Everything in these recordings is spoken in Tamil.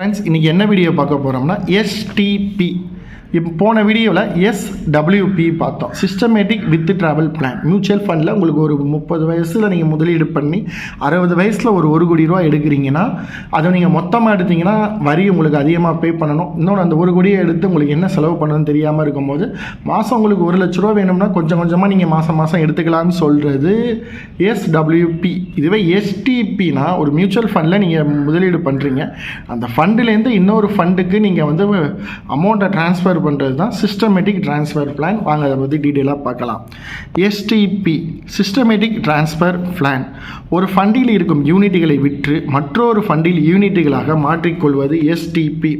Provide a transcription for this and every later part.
ஃப்ரெண்ட்ஸ், இன்றைக்கி என்ன வீடியோ பார்க்க போகிறோம்னா எஸ்டிபி. இப்போ போன வீடியோவில் எஸ்டபிள்யூபி பார்த்தோம். Systematic with travel plan. Mutual ஃபண்டில் உங்களுக்கு ஒரு 30 வயசில் நீங்கள் முதலீடு பண்ணி 60 வயசில் ஒரு 1 கோடி ரூபா எடுக்கிறீங்கன்னா அதை நீங்கள் மொத்தமாக எடுத்திங்கன்னா வரி உங்களுக்கு அதிகமாக பே பண்ணணும். இன்னொன்று அந்த 1 கோடியை எடுத்து உங்களுக்கு என்ன செலவு பண்ணணும்னு தெரியாமல் இருக்கும்போது மாதம் உங்களுக்கு 1 லட்ச ரூபா வேணும்னா கொஞ்சம் கொஞ்சமாக நீங்கள் மாதம் எடுத்துக்கலாம்னு சொல்கிறது எஸ்டபிள்யூபி. இதுவே எஸ்டிபினா ஒரு மியூச்சுவல் ஃபண்டில் நீங்கள் முதலீடு பண்ணுறீங்க. அந்த ஃபண்டுலேருந்து இன்னொரு ஃபண்டுக்கு நீங்கள் வந்து அமௌண்ட்டை ட்ரான்ஸ்ஃபர் பண்ணுறது தான் சிஸ்டமேட்டிக் ட்ரான்ஸ்ஃபர் பிளான். வாங்க அதை பற்றி டீட்டெயிலாக பார்க்கலாம். SDP systematic transfer plan. ஒரு ஃபண்டில் இருக்கும் யூனிட்டுகளை விற்று மற்றொரு ஃபண்டில் யூனிட்டுகளாக மாற்றிக்கொள்வது எஸ்டிபி.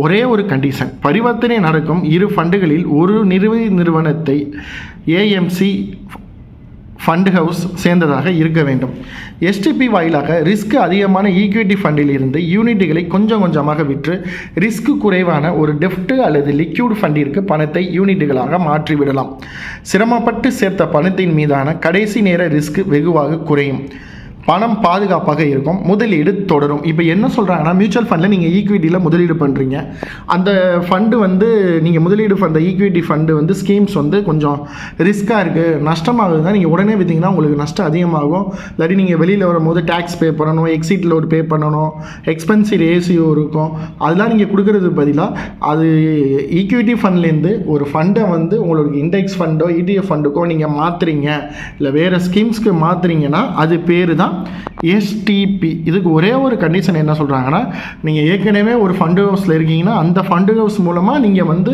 ஒரே ஒரு கண்டிஷன், பரிவர்த்தனை நடக்கும் இரு ஃபண்டுகளில் ஒரு நிறுவனத்தை ஏஎம்சி ஃபண்ட் ஹவுஸ் சேர்ந்ததாக இருக்க வேண்டும். எஸ்டிபி வாயிலாக ரிஸ்க் அதிகமான ஈக்விட்டி ஃபண்டில் இருந்து யூனிட்டுகளை கொஞ்சம் கொஞ்சமாக விற்று ரிஸ்க் குறைவான ஒரு டெப்ட் அல்லது லிக்யூட் ஃபண்டிற்கு பணத்தை யூனிட்டுகளாக மாற்றிவிடலாம். சிரமப்பட்டு சேர்த்த பணத்தின் மீதான கடைசி நேர ரிஸ்க் வெகுவாக குறையும். பணம் பாதுகாப்பாக இருக்கும். முதலீடு தொடரும். இப்போ என்ன சொல்கிறாங்கன்னா, மியூச்சுவல் ஃபண்டில் நீங்கள் ஈக்விட்டியில் முதலீடு பண்ணுறீங்க. அந்த ஃபண்டு வந்து நீங்கள் முதலீடு பண்ணுற ஈக்விட்டி ஃபண்டு வந்து ஸ்கீம்ஸ் வந்து கொஞ்சம் ரிஸ்க்காக இருக்குது, நஷ்டமாகுதுன்னா நீங்கள் உடனே விற்றீங்கன்னா உங்களுக்கு நஷ்டம் அதிகமாகும். இல்லாட்டி நீங்கள் வெளியில் வரும்போது டேக்ஸ் பே பண்ணணும், எக்ஸிட் லோடு பே பண்ணணும், எக்ஸ்பென்சிவ் ரேஷியோ இருக்கும். அதெல்லாம் நீங்கள் கொடுக்கறது பதிலாக அது ஈக்விட்டி ஃபண்ட்லேருந்து ஒரு ஃபண்டை வந்து உங்களுக்கு இண்டெக்ஸ் ஃபண்டோ இடிஎஃப் ஃபண்டுக்கோ நீங்கள் மாற்றுறீங்க, இல்லை வேறு ஸ்கீம்ஸ்க்கு மாற்றுறீங்கன்னா அது பேர் தான் எஸ்டிபி. இதுக்கு ஒரே ஒரு கண்டிஷன் என்ன சொல்கிறாங்கன்னா, நீங்கள் ஏற்கனவே ஒரு ஃபண்டு ஹவுஸில் இருக்கீங்கன்னா அந்த ஃபண்டு ஹவுஸ் மூலமாக நீங்கள் வந்து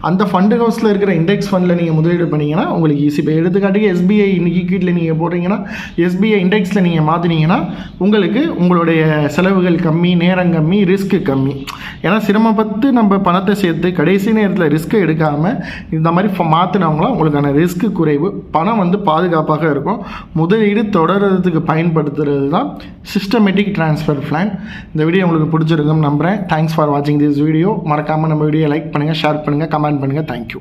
அந்த ஃபண்டு ஹவுஸில் இருக்கிற இண்டெக்ஸ் ஃபண்டில் நீங்கள் முதலீடு பண்ணிங்கன்னா உங்களுக்கு ஈஸி. இப்போ எடுத்துக்காட்டுக்கு எஸ்பிஐ ஈக்விட்டியில் நீங்கள் போடுறீங்கன்னா எஸ்பிஐ இண்டெக்ஸில் நீங்கள் மாற்றினீங்கன்னா உங்களுக்கு உங்களுடைய செலவுகள் கம்மி, நேரம் கம்மி, ரிஸ்க்கு கம்மி. ஏன்னா சிரமப்பட்டு நம்ம பணத்தை சேர்த்து கடைசி நேரத்தில் ரிஸ்க்கை எடுக்காமல் இந்த மாதிரி மாற்றினவங்களாம் உங்களுக்கான ரிஸ்க்கு குறைவு, பணம் வந்து பாதுகாப்பாக இருக்கும். முதலீடு தொடர்றதுக்கு பயன்படுத்துறது தான் சிஸ்டமேட்டிக் ட்ரான்ஸ்ஃபர் பிளான். இந்த வீடியோ உங்களுக்கு பிடிச்சிருக்குன்னு நம்புகிறேன். தேங்க்ஸ் ஃபார் வாட்சிங் திஸ் வீடியோ. மறக்காமல் நம்ம வீடியோ லைக் பண்ணுங்கள், ஷேர் பண்ணுங்கள், கமெண்ட் பண்ணுங்கள். தேங்க்யூ.